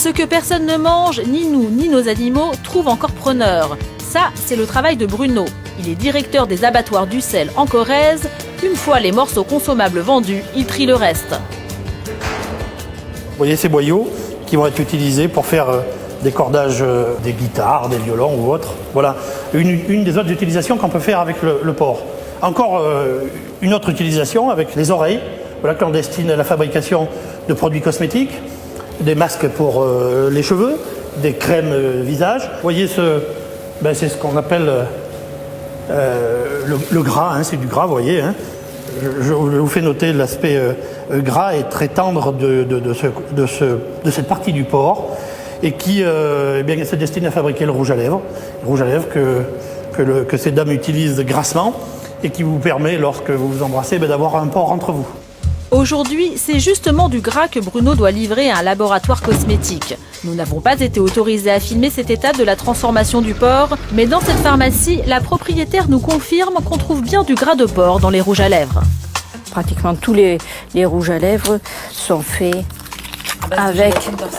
Ce que personne ne mange, ni nous, ni nos animaux, trouve encore preneur. Ça, c'est le travail de Bruno. Il est directeur des abattoirs d'Ussel en Corrèze. Une fois les morceaux consommables vendus, il trie le reste. Vous voyez ces boyaux qui vont être utilisés pour faire des cordages des guitares, des violons ou autres. Voilà une des autres utilisations qu'on peut faire avec le porc. Encore une autre utilisation avec les oreilles, voilà, que l'on destine à la fabrication de produits cosmétiques, des masques pour les cheveux, des crèmes visage. Vous voyez, c'est ce qu'on appelle le gras, hein, c'est du gras, vous voyez. Hein. Je vous fais noter l'aspect gras et très tendre de cette partie du porc et qui eh bien, se destine à fabriquer le rouge à lèvres. Le rouge à lèvres que ces dames utilisent grassement et qui vous permet, lorsque vous vous embrassez, d'avoir un porc entre vous. Aujourd'hui, c'est justement du gras que Bruno doit livrer à un laboratoire cosmétique. Nous n'avons pas été autorisés à filmer cette étape de la transformation du porc, mais dans cette pharmacie, la propriétaire nous confirme qu'on trouve bien du gras de porc dans les rouges à lèvres. Pratiquement tous les rouges à lèvres sont faits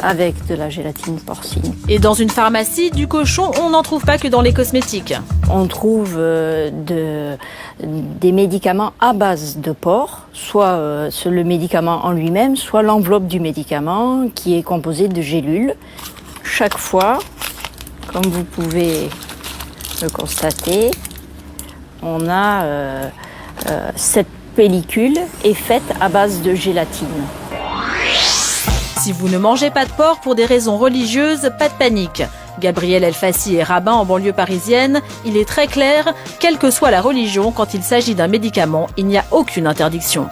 avec de la gélatine porcine. Et dans une pharmacie, du cochon, on n'en trouve pas que dans les cosmétiques. On trouve des médicaments à base de porc, soit le médicament en lui-même, soit l'enveloppe du médicament qui est composée de gélules. Chaque fois, comme vous pouvez le constater, on a cette pellicule est faite à base de gélatine. Si vous ne mangez pas de porc pour des raisons religieuses, pas de panique. Gabriel Elfassi est rabbin en banlieue parisienne. Il est très clair, quelle que soit la religion, quand il s'agit d'un médicament, il n'y a aucune interdiction.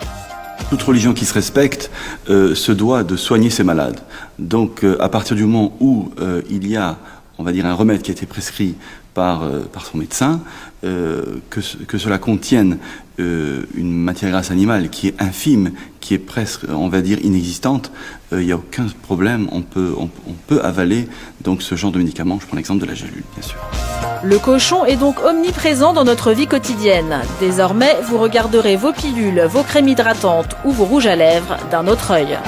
Toute religion qui se respecte se doit de soigner ses malades. Donc à partir du moment où il y a, on va dire, un remède qui a été prescrit par son médecin, que cela contienne une matière grasse animale qui est infime, qui est presque, on va dire, inexistante, il n'y a aucun problème, on peut avaler donc ce genre de médicament. Je prends l'exemple de la gélule, bien sûr. Le cochon est donc omniprésent dans notre vie quotidienne. Désormais, vous regarderez vos pilules, vos crèmes hydratantes ou vos rouges à lèvres d'un autre œil.